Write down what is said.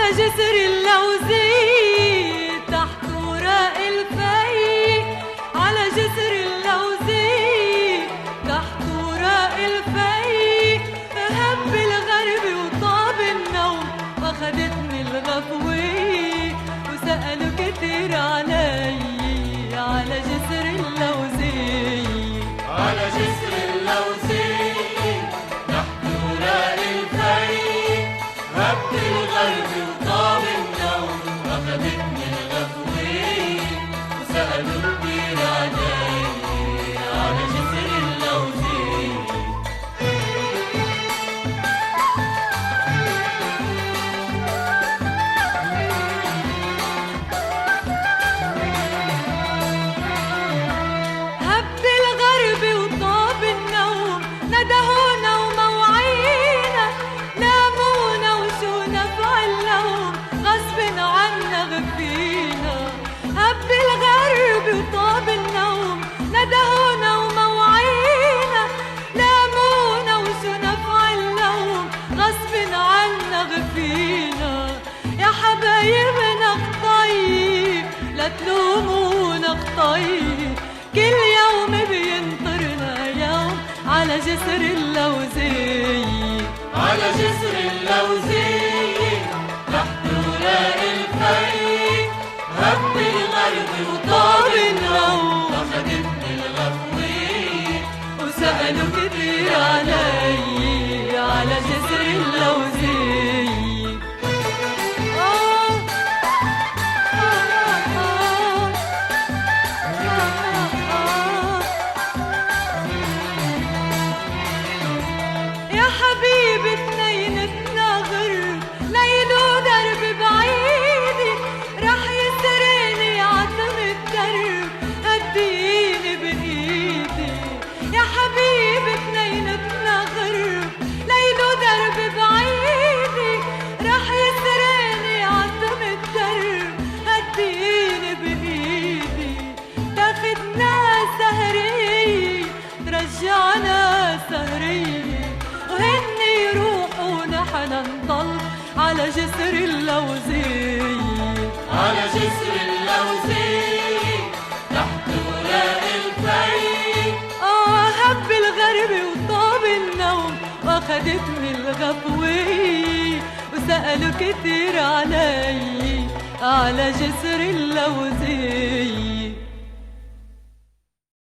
جسر اللوزي تحت وراء الفي، على جسر اللوزي تحت وراء الفي، هب الغرب وطاب النوم واخدتني الغفوة، وسألوا كتير علي على جسر اللوزي، على جسر اللوزي تحت وراء الفي، هب الغرب وطاب النوم واخدتني الغفوة، وسألوا كتير علي على جسر اللوزي. هب الغرب وطاب النوم ندهونا وموعينا، لامونا وشو نفعل لهم غصب عنا غفينا. هب الغرب وطاب النوم ندهونا وموعينا، لامونا وشو نفعل لهم غصب عنا غفينا. يا حبايبنا خطيب لا تلومونا خطيب، كل يوم بينطرنا يوم على جسر اللوزي، على جسر اللوزي تحت وراء الفي، هب الغرب وطاب النوم واخدتني الغفوة، وسألوا كتير علي على جسر اللوزي. يا حبيبي اتنينتنا غرب ليل ودرب بعيدي، رح يسرقني عتم الدرب هديني بإيدي. يا حبيبي اتنينتنا غرب ليل ودرب بعيدي، رح يسرقني عتم الدرب هديني بإيدي. تاخدنا سهرية ترجعنا سهرية، وهن يروحوا ونحن نضل على جسر اللوزي، على جسر اللوزي تحت وراء الفي. هب الغرب وطاب النوم واخدتني الغفوة، وسألوا كتير علي على جسر اللوزي.